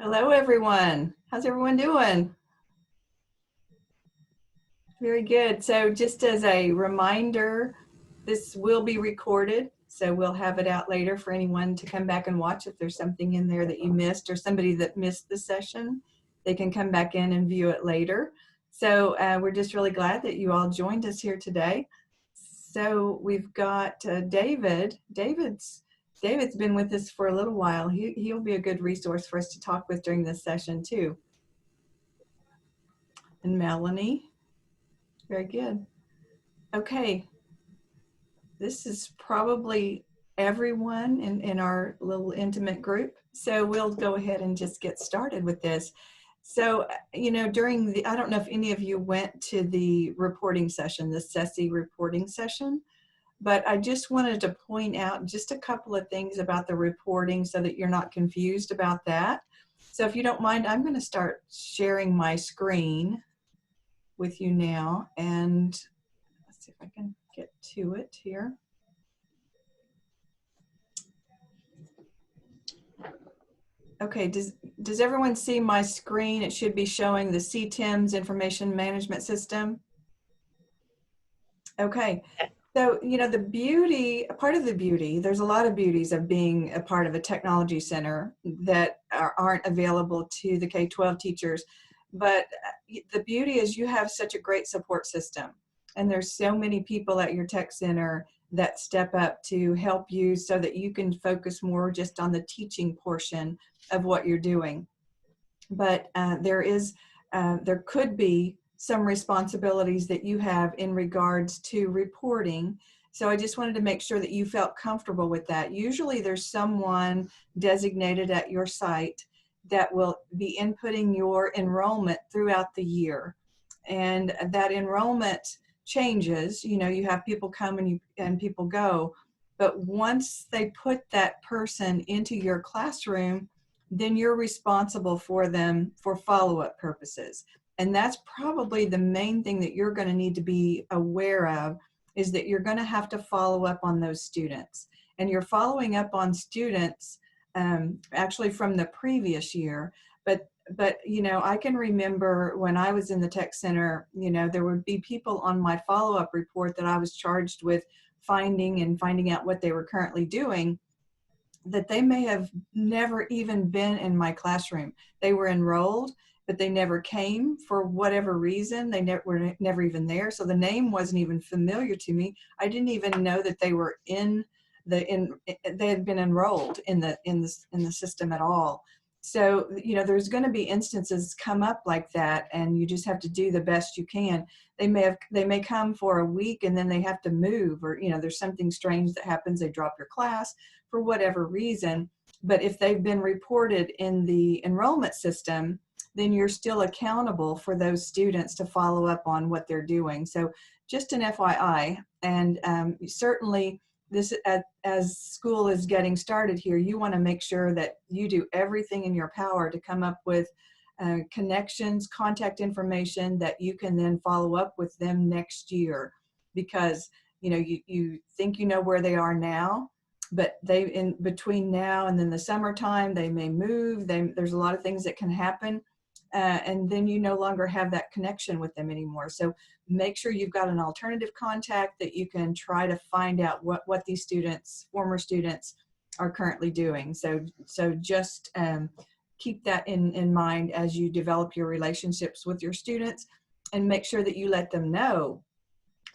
Hello, everyone. How's everyone doing? Very good. So just as a reminder, this will be recorded, so we'll have it out later for anyone to come back and watch. If there's something in there that you missed or somebody that missed the session, they can come back in and view it later. So we're just really glad that you all joined us here today. So we've got David. David's been with us for a little while. He'll be a good resource for us to talk with during this session too. And Melanie. Very good. Okay. This is probably everyone in our little intimate group. So we'll go ahead and just get started with this. So, during the, I don't know if any of you went to the reporting session, the SESI reporting session, but I just wanted to point out just a couple of things about the reporting so that you're not confused about that. So if you don't mind, I'm going to start sharing my screen with you now, and let's see if I can get to it here. Okay, does everyone see my screen? It should be showing the CTIMS information management system. Okay, so the beauty, part of the beauty, there's a lot of beauties of being a part of a technology center that aren't available to the K-12 teachers, but the beauty is you have such a great support system, and there's so many people at your tech center that step up to help you so that you can focus more just on the teaching portion of what you're doing. But there could be some responsibilities that you have in regards to reporting. So I just wanted to make sure that you felt comfortable with that. Usually there's someone designated at your site that will be inputting your enrollment throughout the year. And that enrollment changes. You have people come and people go. But once they put that person into your classroom, then you're responsible for them for follow-up purposes. And that's probably the main thing that you're going to need to be aware of, is that you're going to have to follow up on those students. And you're following up on students actually from the previous year. But I can remember when I was in the tech center, there would be people on my follow-up report that I was charged with finding out what they were currently doing, that they may have never even been in my classroom. They were enrolled, but they never came for whatever reason. They were never even there. So the name wasn't even familiar to me. I didn't even know that they were they had been enrolled in the system at all. So, there's going to be instances come up like that, and you just have to do the best you can. They may come for a week and then they have to move, or, there's something strange that happens. They drop your class for whatever reason. But if they've been reported in the enrollment system, then you're still accountable for those students to follow up on what they're doing. So just an FYI, and certainly this, as school is getting started here, you want to make sure that you do everything in your power to come up with connections, contact information that you can then follow up with them next year, because you think where they are now, but in between now and then the summertime, they may move. There's a lot of things that can happen. And then you no longer have that connection with them anymore. So make sure you've got an alternative contact that you can try to find out what these former students are currently doing. So just keep that in mind as you develop your relationships with your students, and make sure that you let them know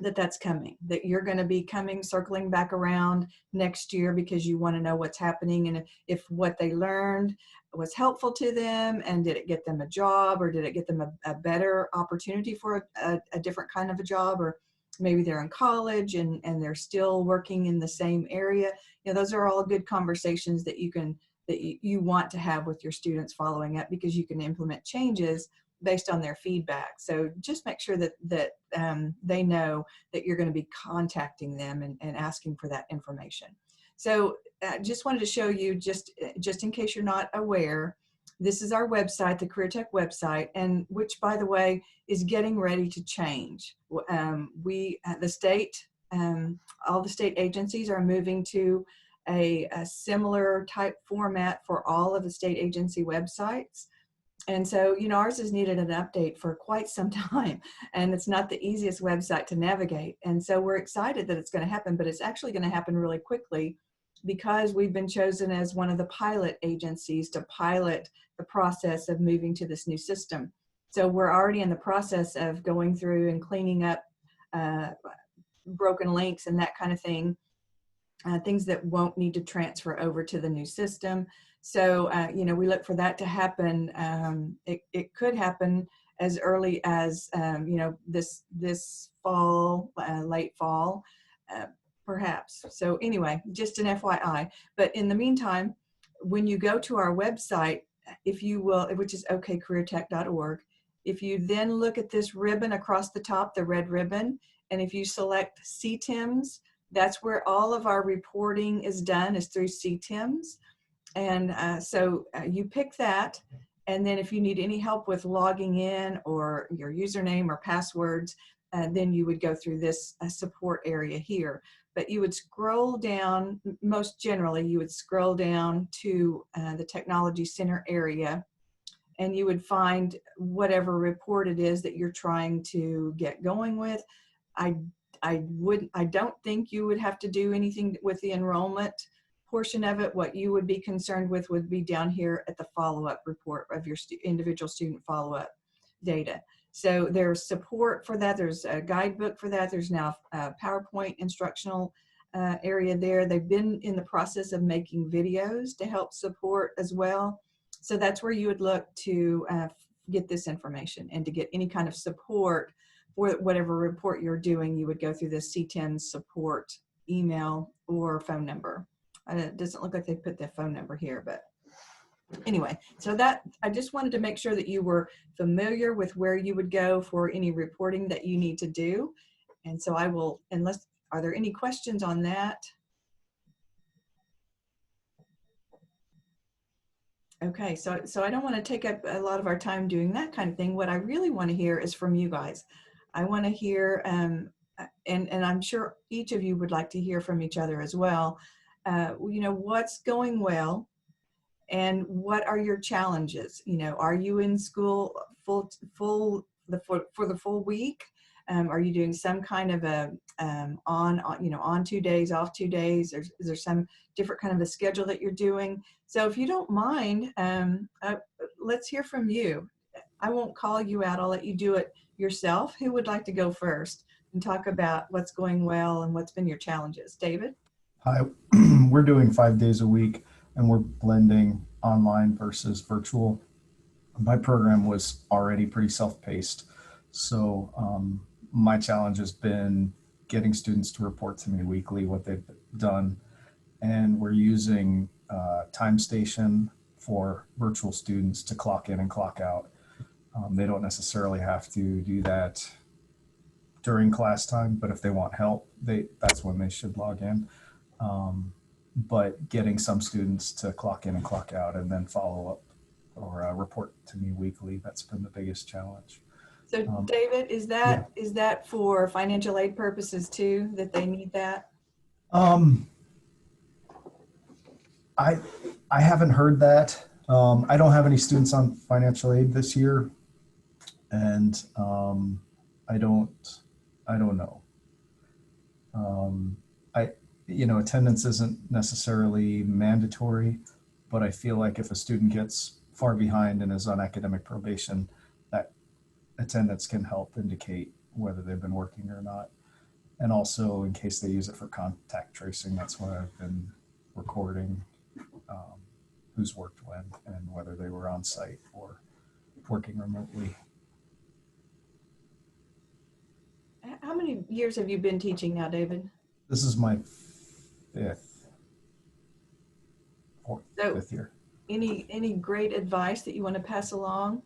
that that's coming, that you're going to be circling back around next year, because you want to know what's happening, and if what they learned was helpful to them, and did it get them a job, or did it get them a better opportunity for a different kind of a job, or maybe they're in college and they're still working in the same area. Those are all good conversations that you want to have with your students following up, because you can implement changes based on their feedback. So just make sure that they know that you're going to be contacting them and asking for that information. So just wanted to show you, just in case you're not aware, this is our website, the Career Tech website, and which, by the way, is getting ready to change. The state, all the state agencies are moving to a similar type format for all of the state agency websites. And so, ours has needed an update for quite some time, and it's not the easiest website to navigate. And so we're excited that it's going to happen, but it's actually going to happen really quickly because we've been chosen as one of the pilot agencies to pilot the process of moving to this new system. So we're already in the process of going through and cleaning up broken links and that kind of thing. Things that won't need to transfer over to the new system. So, we look for that to happen. It could happen as early as, this fall, late fall, perhaps. So anyway, just an FYI. But in the meantime, when you go to our website, if you will, which is okcareertech.org, if you then look at this ribbon across the top, the red ribbon, and if you select CTIMS, that's where all of our reporting is done, is through CTIMS. And so you pick that, and then if you need any help with logging in or your username or passwords, then you would go through this support area here. But you would scroll down, most generally, you would scroll down to the Technology Center area, and you would find whatever report it is that you're trying to get going with. I don't think you would have to do anything with the enrollment portion of it. What you would be concerned with would be down here at the follow-up report of your individual student follow-up data. So there's support for that. There's a guidebook for that. There's now a PowerPoint instructional area there. They've been in the process of making videos to help support as well. So that's where you would look to get this information, and to get any kind of support for whatever report you're doing. You would go through the CTIMS support email or phone number. It doesn't look like they put their phone number here, but anyway, so that I just wanted to make sure that you were familiar with where you would go for any reporting that you need to do. And so I will, are there any questions on that? Okay, so I don't want to take up a lot of our time doing that kind of thing. What I really want to hear is from you guys. I want to hear, and I'm sure each of you would like to hear from each other as well. What's going well, and what are your challenges? Are you in school for the full week? Are you doing some kind of a on 2 days, off 2 days? Is there some different kind of a schedule that you're doing? So if you don't mind, let's hear from you. I won't call you out. I'll let you do it yourself. Who would like to go first and talk about what's going well and what's been your challenges? David? Hi, we're doing 5 days a week, and we're blending online versus virtual. My program was already pretty self-paced, so my challenge has been getting students to report to me weekly what they've done, and we're using TimeStation for virtual students to clock in and clock out. They don't necessarily have to do that during class time, but if they want help, that's when they should log in. But getting some students to clock in and clock out and then follow up or report to me weekly, that's been the biggest challenge. So David, is that for financial aid purposes too, that they need that? I haven't heard that. I don't have any students on financial aid this year, and I don't know. Attendance isn't necessarily mandatory, but I feel like if a student gets far behind and is on academic probation, that attendance can help indicate whether they've been working or not. And also, in case they use it for contact tracing, that's why I've been recording who's worked when and whether they were on site or working remotely. How many years have you been teaching now, David? This is my fifth year. Any great advice that you want to pass along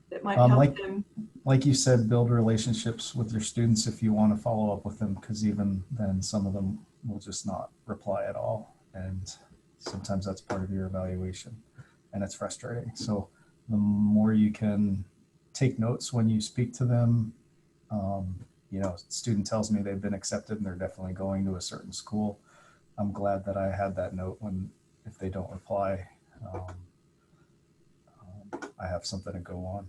that might help them? Like you said, build relationships with your students if you want to follow up with them, because even then some of them will just not reply at all, and sometimes that's part of your evaluation, and it's frustrating. So the more you can take notes when you speak to them, student tells me they've been accepted and they're definitely going to a certain school, I'm glad that I had that note when, if they don't reply, um, I have something to go on.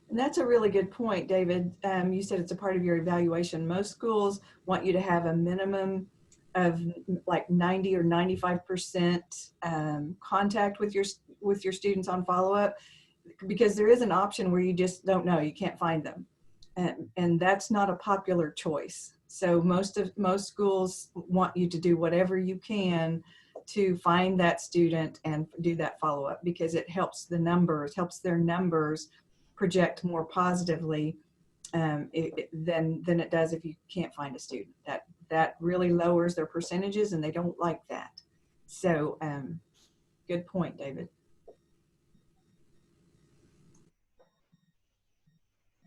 And that's a really good point, David. You said it's a part of your evaluation. Most schools want you to have a minimum of like 90 or 95% contact with your students on follow-up, because there is an option where you just don't know, you can't find them, and that's not a popular choice. So most schools want you to do whatever you can to find that student and do that follow-up, because it helps their numbers project more positively than it does if you can't find a student. That really lowers their percentages, and they don't like that. So good point, David.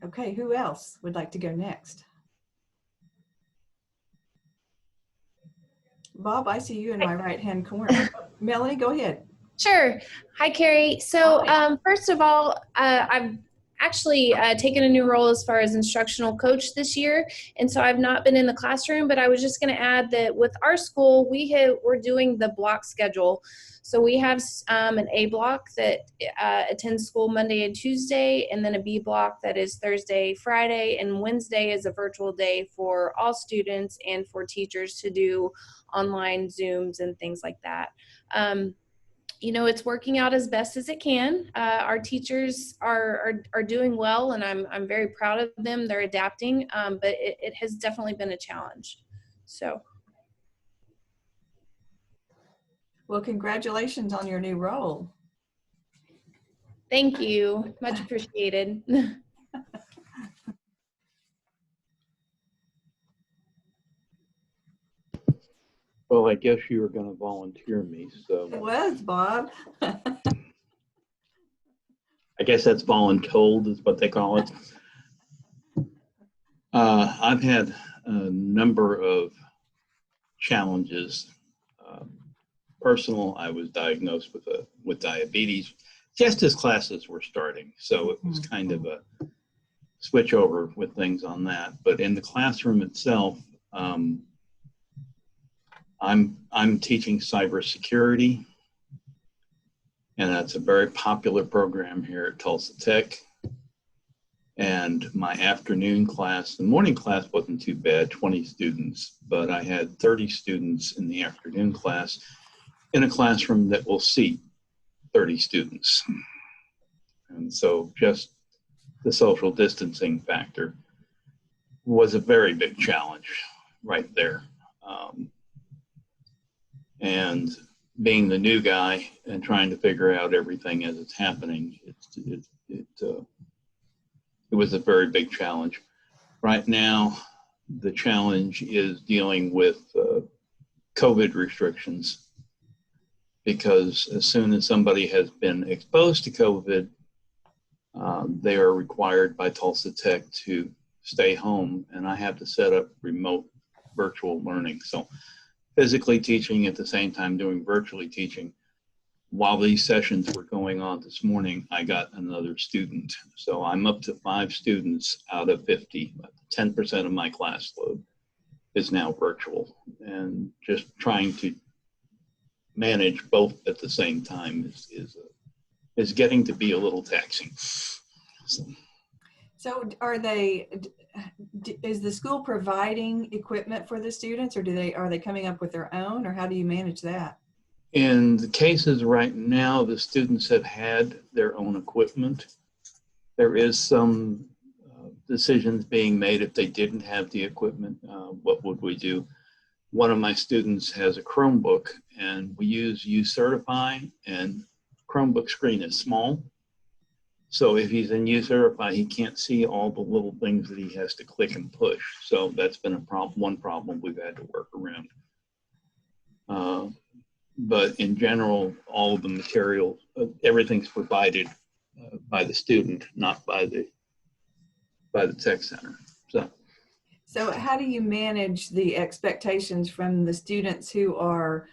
Okay, who else would like to go next? Bob, I see you in my right-hand corner. Melanie, go ahead. Sure. Hi, Carrie. So first of all, I've actually taken a new role as far as instructional coach this year. And so I've not been in the classroom, but I was just going to add that with our school, we're doing the block schedule. So we have an A block that attends school Monday and Tuesday, and then a B block that is Thursday, Friday, and Wednesday is a virtual day for all students and for teachers to do online Zooms and things like that. You know, it's working out as best as it can. Our teachers are doing well, and I'm very proud of them. They're adapting, but it has definitely been a challenge. So. Well, congratulations on your new role. Thank you. Much appreciated. Well, I guess you were going to volunteer me, so. It was, Bob. I guess that's voluntold is what they call it. I've had a number of challenges. Personal, I was diagnosed with diabetes just as classes were starting. So it was kind of a switch over with things on that. But in the classroom itself, I'm teaching cybersecurity, and that's a very popular program here at Tulsa Tech. And my afternoon class, the morning class wasn't too bad, 20 students, but I had 30 students in the afternoon class in a classroom that will seat 30 students. And so just the social distancing factor was a very big challenge right there. And being the new guy and trying to figure out everything as it's happening, it was a very big challenge. Right now, the challenge is dealing with COVID restrictions, because as soon as somebody has been exposed to COVID, they are required by Tulsa Tech to stay home, and I have to set up remote virtual learning. So physically teaching at the same time doing virtually teaching. While these sessions were going on this morning, I got another student. So I'm up to 5 students out of 50. 10% of my class load is now virtual, and just trying to manage both at the same time is getting to be a little taxing. So is the school providing equipment for the students, or are they coming up with their own, or how do you manage that? In the cases right now, the students have had their own equipment. There is some decisions being made if they didn't have the equipment, what would we do? One of my students has a Chromebook, and we use UCertify, and Chromebook screen is small. So if he's in UCertify, he can't see all the little things that he has to click and push. So that's been one problem we've had to work around. But in general, all of the material, everything's provided by the student, not by the tech center. So how do you manage the expectations from the students who are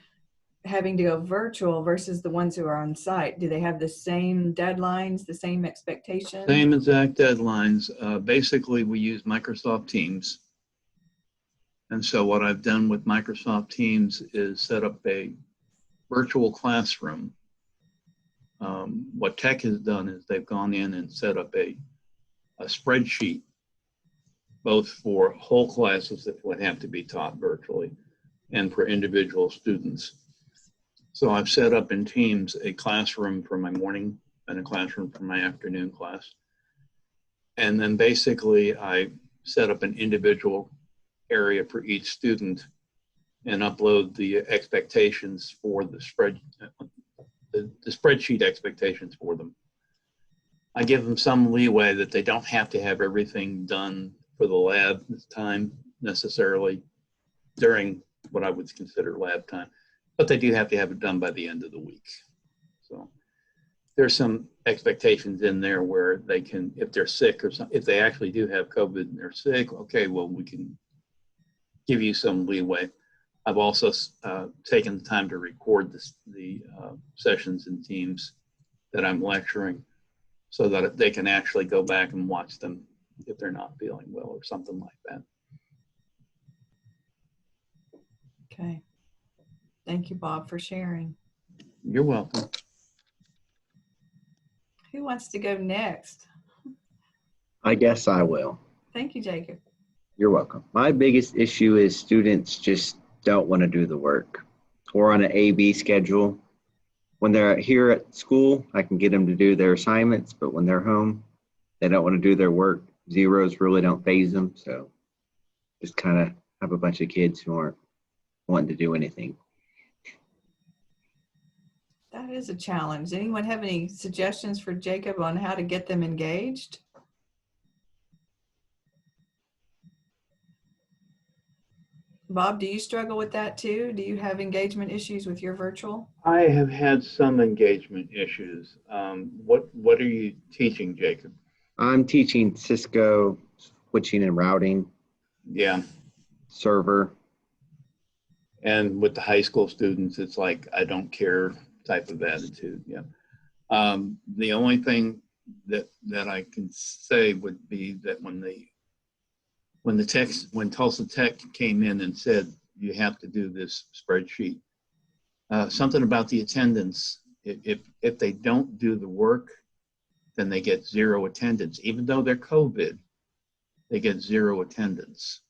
having to go virtual versus the ones who are on site? Do they have the same deadlines, the same expectations? Same exact deadlines. Basically, we use Microsoft Teams. And so what I've done with Microsoft Teams is set up a virtual classroom. What Tech has done is they've gone in and set up a spreadsheet, both for whole classes that would have to be taught virtually and for individual students. So I've set up in Teams a classroom for my morning and a classroom for my afternoon class. And then basically I set up an individual area for each student and upload the expectations for the spreadsheet expectations for them. I give them some leeway that they don't have to have everything done for the lab time necessarily during what I would consider lab time, but they do have to have it done by the end of the week. So there's some expectations in there where they can, if they're sick or if they actually do have COVID and they're sick, okay, well, we can give you some leeway. I've also taken the time to record the sessions in Teams that I'm lecturing so that they can actually go back and watch them if they're not feeling well or something like that. Okay. Thank you, Bob, for sharing. You're welcome. Who wants to go next? I guess I will. Thank you, Jacob. You're welcome. My biggest issue is students just don't want to do the work. Or on an A-B schedule. When they're here at school, I can get them to do their assignments, but when they're home, they don't want to do their work. Zeros really don't faze them, so just kind of have a bunch of kids who aren't wanting to do anything. That is a challenge. Anyone have any suggestions for Jacob on how to get them engaged? Bob, do you struggle with that too? Do you have engagement issues with your virtual? I have had some engagement issues. What are you teaching, Jacob? I'm teaching Cisco switching and routing, Yeah. server. And with the high school students, it's like, I don't care type of attitude. Yeah. The only thing that I can say would be that when Tulsa Tech came in and said, you have to do this spreadsheet, something about the attendance, if they don't do the work, then they get zero attendance. Even though they're COVID, they get zero attendance.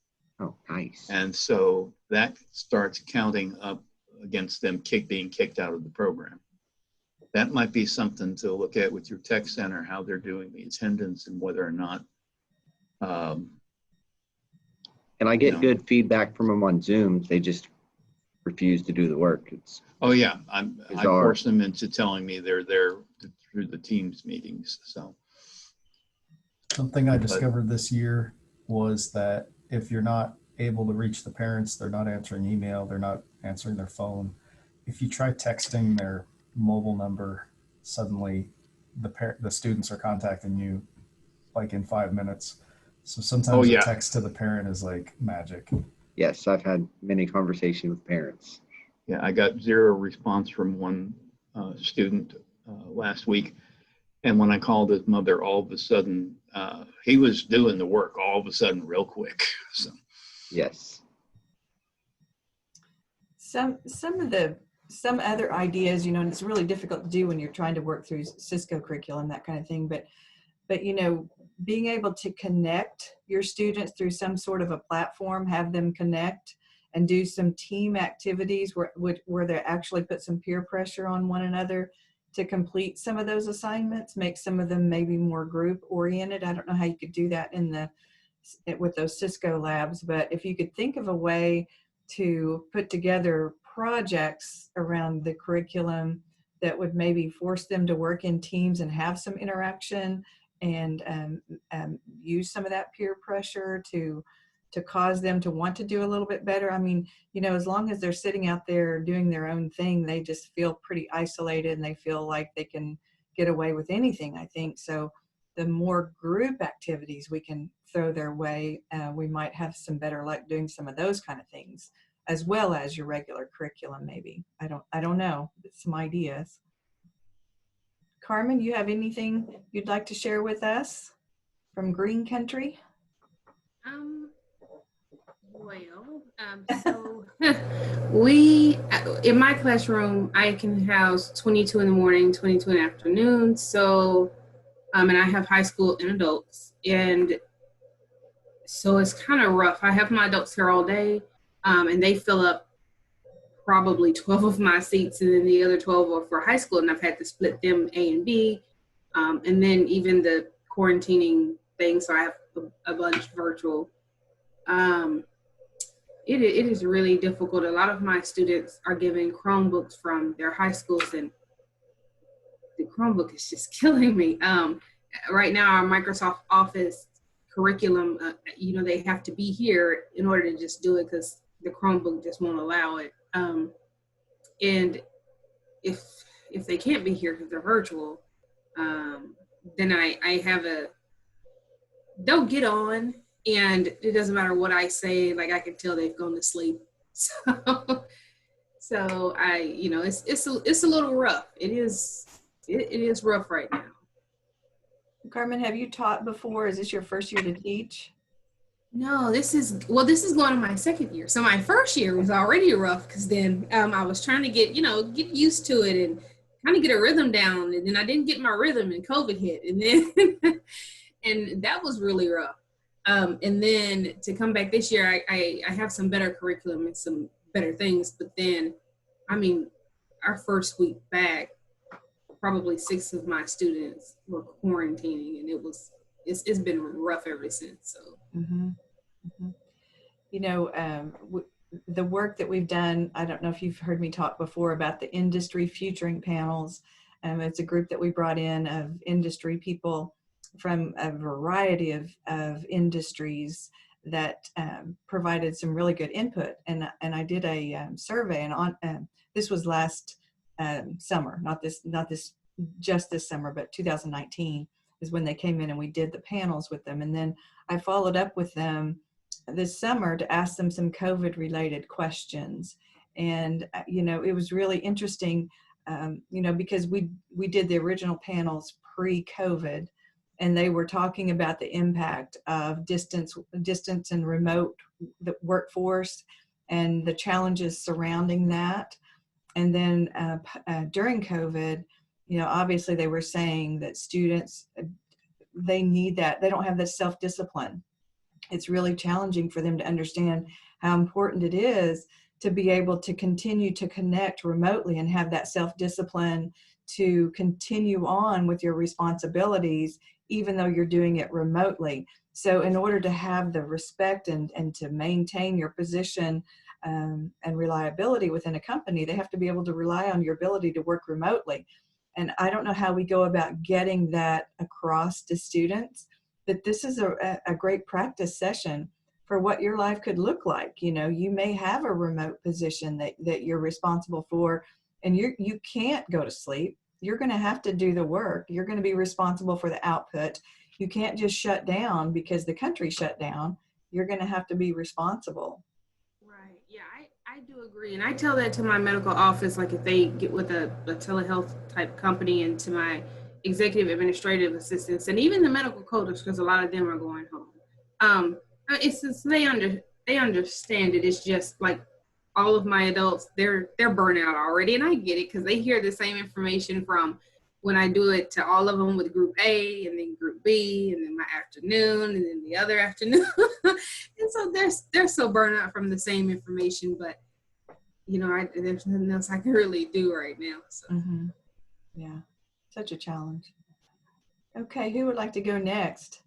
Oh, nice. And so that starts counting up against them being kicked out of the program. That might be something to look at with your tech center, how they're doing the attendance and whether or not. And I get good feedback from them on Zoom. They just refuse to do the work. Oh yeah, I force them into telling me they're there through the Teams meetings. So something I discovered this year was that if you're not able to reach the parents, they're not answering email, they're not answering their phone. If you try texting their mobile number, suddenly the students are contacting you like in 5 minutes. So sometimes a text to the parent is like magic. Yes, I've had many conversations with parents. Yeah, I got zero response from one student last week. And when I called his mother, all of a sudden, he was doing the work all of a sudden real quick. So. Yes. Some other ideas, and it's really difficult to do when you're trying to work through Cisco curriculum, that kind of thing. But being able to connect your students through some sort of a platform, have them connect and do some team activities where they actually put some peer pressure on one another to complete some of those assignments, make some of them maybe more group oriented. I don't know how you could do that with those Cisco labs, but if you could think of a way to put together projects around the curriculum that would maybe force them to work in teams and have some interaction and use some of that peer pressure to cause them to want to do a little bit better. I mean, as long as they're sitting out there doing their own thing, they just feel pretty isolated and they feel like they can get away with anything, I think. So the more group activities we can throw their way, we might have some better luck doing some of those kind of things, as well as your regular curriculum, maybe. I don't know, some ideas. Carmen, you have anything you'd like to share with us from Green Country? Well, so we, in my classroom, I can house 22 in the morning, 22 in the afternoon. So, and I have high school and adults. And so it's kind of rough. I have my adults here all day, and they fill up probably 12 of my seats, and then the other 12 are for high school, and I've had to split them A and B. And then even the quarantining thing, so I have a bunch virtual. It is really difficult. A lot of my students are given Chromebooks from their high schools, and the Chromebook is just killing me. Right now, our Microsoft Office curriculum, they have to be here in order to just do it because the Chromebook just won't allow it. And if they can't be here because they're virtual, then I have they'll get on, and it doesn't matter what I say, like I can tell they've gone to sleep. So it's a little rough. It is rough right now. Carmen, have you taught before? Is this your first year to teach? No, this is going on my second year. So my first year was already rough because then I was trying to get used to it and kind of get a rhythm down, and then I didn't get my rhythm and COVID hit, and then and that was really rough. And then to come back this year, I have some better curriculum and some better things, but then, I mean, our first week back, probably 6 of my students were quarantining, and it's been rough ever since. So, the work that we've done, I don't know if you've heard me talk before about the industry futuring panels. It's a group that we brought in of industry people from a variety of industries that provided some really good input. And I did a survey, and this was last summer, not this just this summer, but 2019 is when they came in and we did the panels with them. And then I followed up with them this summer to ask them some COVID related questions. And, it was really interesting, because we did the original panels pre-COVID, and they were talking about the impact of distance and remote the workforce and the challenges surrounding that. And then during COVID, obviously they were saying that students, they need that. They don't have the self-discipline. It's really challenging for them to understand how important it is to be able to continue to connect remotely and have that self-discipline to continue on with your responsibilities, even though you're doing it remotely. So in order to have the respect and to maintain your position and reliability within a company, they have to be able to rely on your ability to work remotely. And I don't know how we go about getting that across to students, but this is a great practice session for what your life could look like. You may have a remote position that you're responsible for, and you can't go to sleep. You're going to have to do the work. You're going to be responsible for the output. You can't just shut down because the country shut down. You're going to have to be responsible. Right. Yeah, I do agree. And I tell that to my medical office, like if they get with a telehealth type company, and to my executive administrative assistants, and even the medical coders, because a lot of them are going home. It's just, they understand it. It's just like all of my adults, they're burnt out already. And I get it because they hear the same information from when I do it to all of them with group A and then group B and then my afternoon and then the other afternoon. And so they're so burnt out from the same information, but there's nothing else I can really do right now. So. Yeah, such a challenge. Okay, who would like to go next?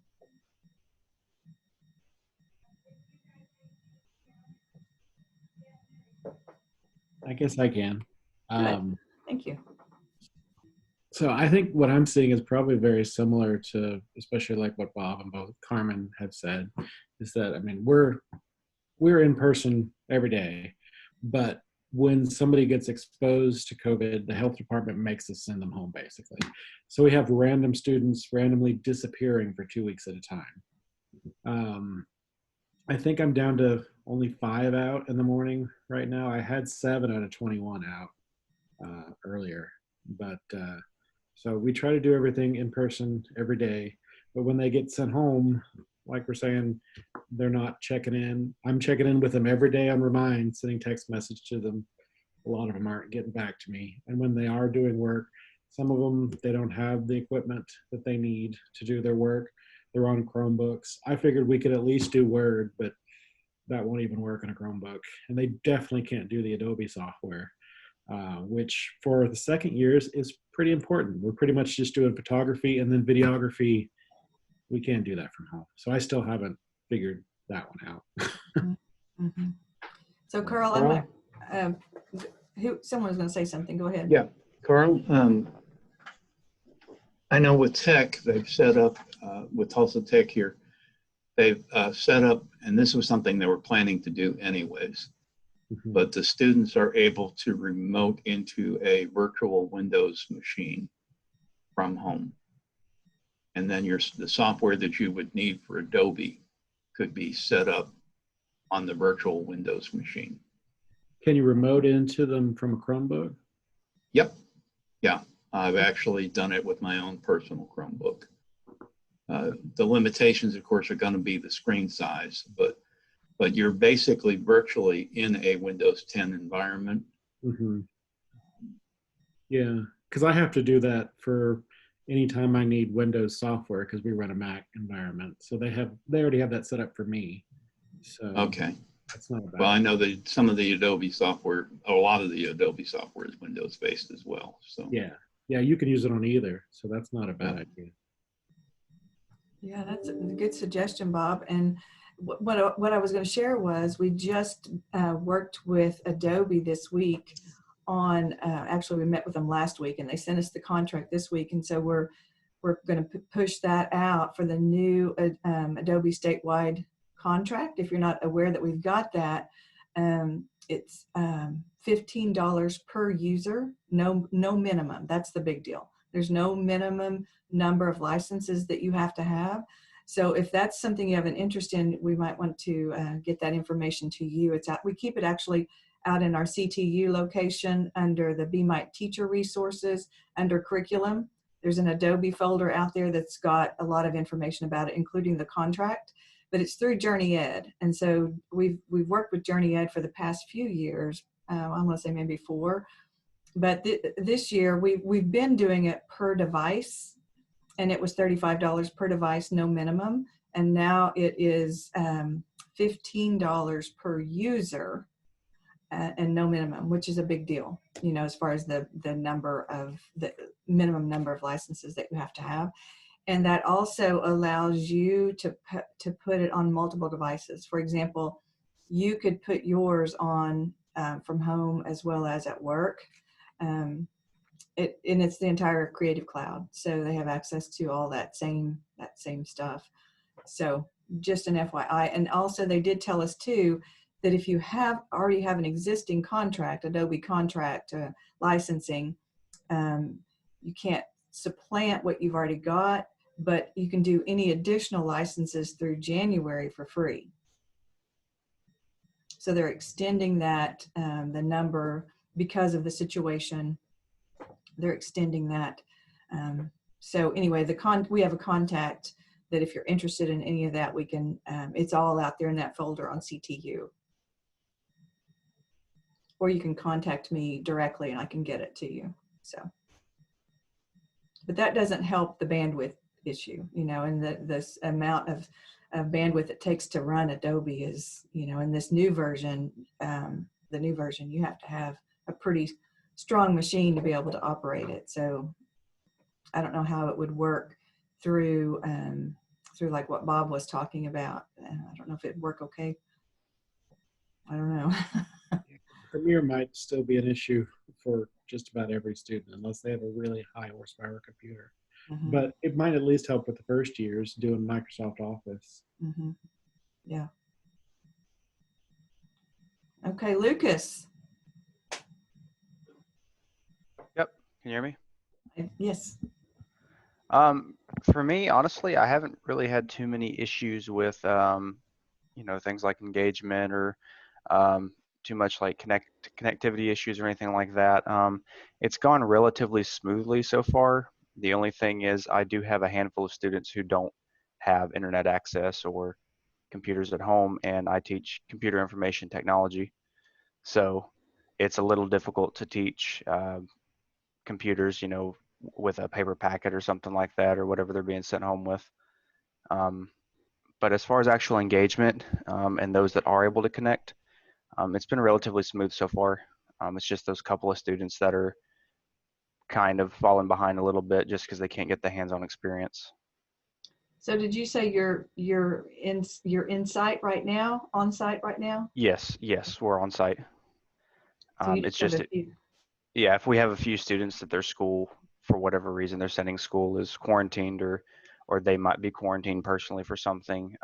I guess I can. Thank you. So I think what I'm seeing is probably very similar to, especially like what Bob and both Carmen have said, is that, I mean, we're in person every day, but when somebody gets exposed to COVID, the health department makes us send them home, basically. So we have random students randomly disappearing for 2 weeks at a time. I think I'm down to only 5 out in the morning right now. I had 7 out of 21 out earlier, but so we try to do everything in person every day. But when they get sent home, like we're saying, they're not checking in. I'm checking in with them every day on Remind, sending text message to them. A lot of them aren't getting back to me. And when they are doing work, some of them, they don't have the equipment that they need to do their work. They're on Chromebooks. I figured we could at least do Word, but that won't even work on a Chromebook. And they definitely can't do the Adobe software, which for the second years is pretty important. We're pretty much just doing photography, and then videography. We can't do that from home. So I still haven't figured that one out. Mm-hmm. So Carl, I'm someone was going to say something. Go ahead. Yeah, Carl. I know with tech, they've set up, with Tulsa Tech here, they've set up, and this was something they were planning to do anyways, but the students are able to remote into a virtual Windows machine from home. And then the software that you would need for Adobe could be set up on the virtual Windows machine. Can you remote into them from a Chromebook? Yep. Yeah. I've actually done it with my own personal Chromebook. The limitations, of course, are going to be the screen size, but you're basically virtually in a Windows 10 environment. Mm-hmm. Yeah, because I have to do that for anytime I need Windows software because we run a Mac environment. So they already have that set up for me. So okay. That's not bad. Well, I know that some of the Adobe software, a lot of the Adobe software is Windows based as well. So yeah, you can use it on either. So that's not a bad idea. Yeah, that's a good suggestion, Bob. And what I was going to share was we just worked with Adobe this week on, actually we met with them last week and they sent us the contract this week. And so we're going to push that out for the new Adobe statewide contract. If you're not aware that we've got that, it's $15 per user, no minimum. That's the big deal. There's no minimum number of licenses that you have to have. So if that's something you have an interest in, we might want to get that information to you. We keep it actually out in our CTU location under the BMITE teacher resources under curriculum. There's an Adobe folder out there that's got a lot of information about it, including the contract, but it's through Journey Ed. And so we've worked with Journey Ed for the past few years. I want to say maybe 4, but this year we've been doing it per device, and it was $35 per device, no minimum. And now it is $15 per user and no minimum, which is a big deal, as far as the minimum number of licenses that you have to have. And that also allows you to put it on multiple devices. For example, you could put yours on from home as well as at work. And it's the entire Creative Cloud, so they have access to all that same stuff. So just an FYI. And also they did tell us too that if you already have an existing contract, Adobe contract licensing, you can't supplant what you've already got, but you can do any additional licenses through January for free. So they're extending that, the number, because of the situation, they're extending that. So anyway, we have a contact that if you're interested in any of that, we can, it's all out there in that folder on CTU. Or you can contact me directly and I can get it to you. So, but that doesn't help the bandwidth issue, and this amount of bandwidth it takes to run Adobe is, in this new version, the new version, you have to have a pretty strong machine to be able to operate it. So I don't know how it would work through like what Bob was talking about. I don't know if it'd work okay. I don't know. Premiere might still be an issue for just about every student unless they have a really high horsepower computer. Mm-hmm. But it might at least help with the first years doing Microsoft Office. Mm-hmm. Yeah. Okay, Lucas. Yep. Can you hear me? Yes. For me, honestly, I haven't really had too many issues with, things like engagement or too much like connectivity issues or anything like that. It's gone relatively smoothly so far. The only thing is I do have a handful of students who don't have internet access or computers at home, and I teach computer information technology. So it's a little difficult to teach computers, with a paper packet or something like that, or whatever they're being sent home with. But as far as actual engagement and those that are able to connect, it's been relatively smooth so far. It's just those couple of students that are kind of falling behind a little bit just because they can't get the hands-on experience. So did you say you're in site right now, on site right now? Yes, we're on site. So you It's have just, a few. yeah, if we have a few students that their school, for whatever reason, they're sending school is quarantined, or they might be quarantined personally for something,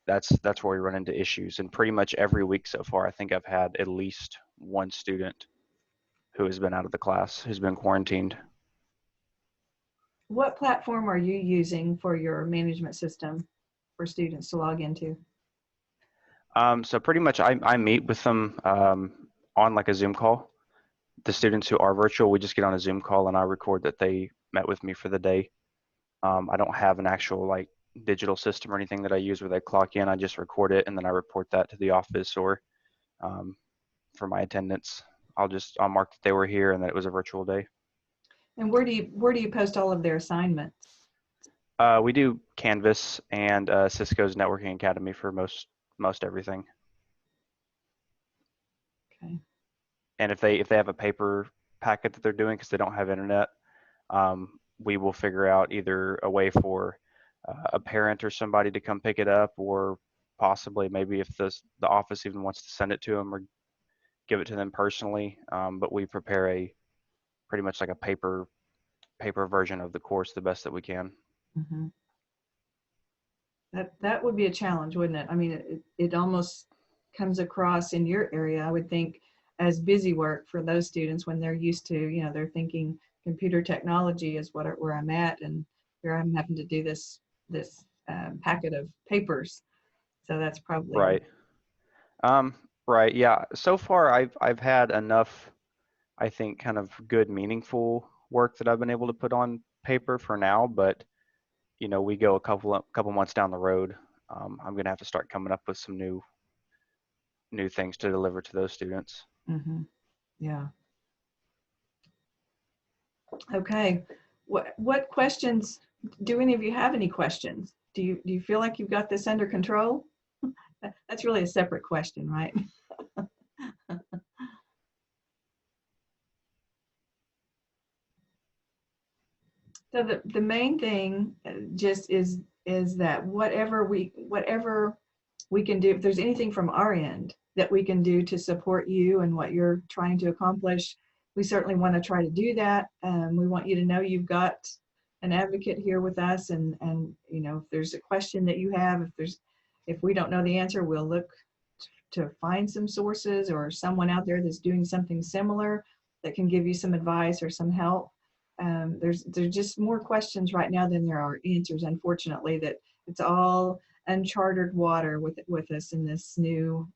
that's where we run into issues. And pretty much every week so far, I think I've had at least one student who has been out of the class, who's been quarantined. What platform are you using for your management system for students to log into? So pretty much I meet with them on like a Zoom call. The students who are virtual, we just get on a Zoom call and I record that they met with me for the day. I don't have an actual like digital system or anything that I use where they clock in. I just record it and then I report that to the office, or for my attendance, I'll mark that they were here and that it was a virtual day. And where do you post all of their assignments? We do Canvas and Cisco's Networking Academy for most everything. Okay. And if they have a paper packet that they're doing because they don't have internet, we will figure out either a way for a parent or somebody to come pick it up, or possibly maybe if the office even wants to send it to them or give it to them personally. But we prepare a pretty much like a paper version of the course the best that we can. Mm-hmm. That would be a challenge, wouldn't it? I mean, it almost comes across in your area, I would think, as busy work for those students when they're used to, they're thinking computer technology is where I'm at, and here I'm having to do this packet of papers. So that's probably Right. Right. Yeah. So far, I've had enough, I think, kind of good, meaningful work that I've been able to put on paper for now. But we go a couple months down the road. I'm gonna have to start coming up with some new things to deliver to those students. Mm-hmm. Yeah. Okay. What questions? Do any of you have any questions? Do you feel like you've got this under control? That's really a separate question, right? So the main thing just is that whatever we can do, if there's anything from our end that we can do to support you and what you're trying to accomplish, we certainly want to try to do that. We want you to know you've got an advocate here with us, and if there's a question that you have, if we don't know the answer, we'll look to find some sources or someone out there that's doing something similar that can give you some advice or some help. There's just more questions right now than there are answers, unfortunately, that it's all uncharted water with us in this new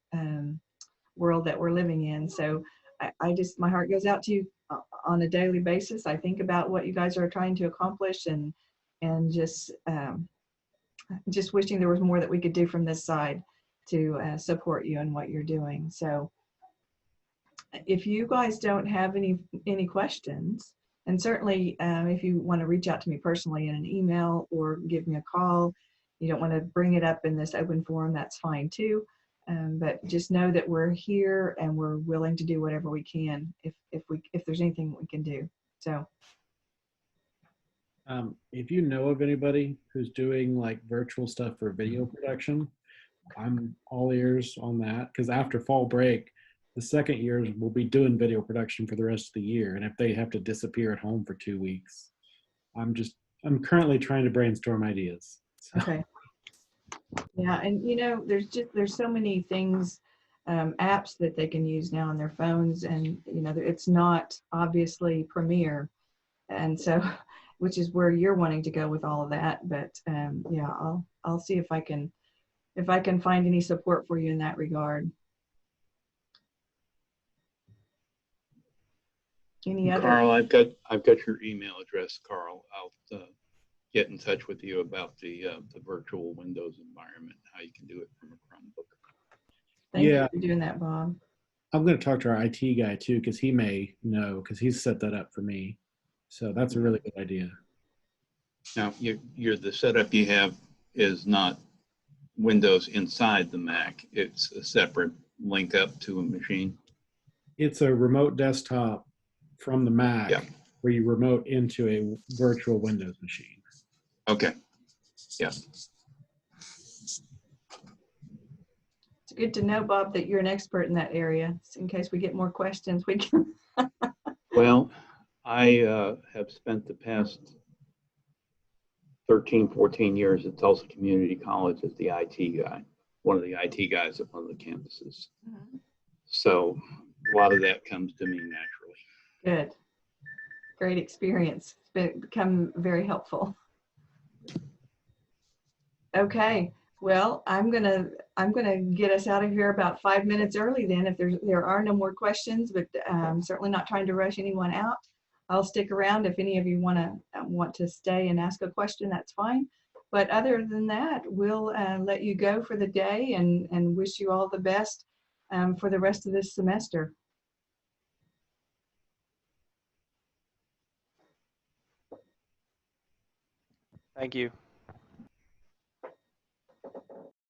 world that we're living in. So my heart goes out to you on a daily basis. I think about what you guys are trying to accomplish, and just wishing there was more that we could do from this side to support you in what you're doing. So if you guys don't have any questions, and certainly if you want to reach out to me personally in an email or give me a call, you don't want to bring it up in this open forum, that's fine too. But just know that we're here and we're willing to do whatever we can if there's anything we can do. So if you know of anybody who's doing like virtual stuff for video production, I'm all ears on that, because after fall break, the second years will be doing video production for the rest of the year. And if they have to disappear at home for 2 weeks, I'm currently trying to brainstorm ideas. So. Okay. Yeah, and there's so many things, apps that they can use now on their phones, and it's not obviously Premiere, and so which is where you're wanting to go with all of that. But yeah, I'll see if I can find any support for you in that regard. Any other? Carl, I've got your email address, Carl. I'll get in touch with you about the virtual Windows environment, how you can do it from a Chromebook. Thank Yeah. you for doing that, Bob. I'm going to talk to our IT guy too, because he may know, because he's set that up for me. So that's a really good idea. Now, the setup you have is not Windows inside the Mac. It's a separate link up to a machine. It's a remote desktop from the Mac where you remote into a virtual Windows machine. Okay. Yeah. It's good to know, Bob, that you're an expert in that area. So in case we get more questions, we can. Well, I have spent the past 13, 14 years at Tulsa Community College as the IT guy, one of the IT guys at one of the campuses. Mhm. So a lot of that comes to me naturally. Good. Great experience. It's become very helpful. Okay. Well, I'm gonna get us out of here about 5 minutes early then, if there are no more questions, but certainly not trying to rush anyone out. I'll stick around if any of you want to stay and ask a question, that's fine. But other than that, we'll let you go for the day and wish you all the best for the rest of this semester. Thank you.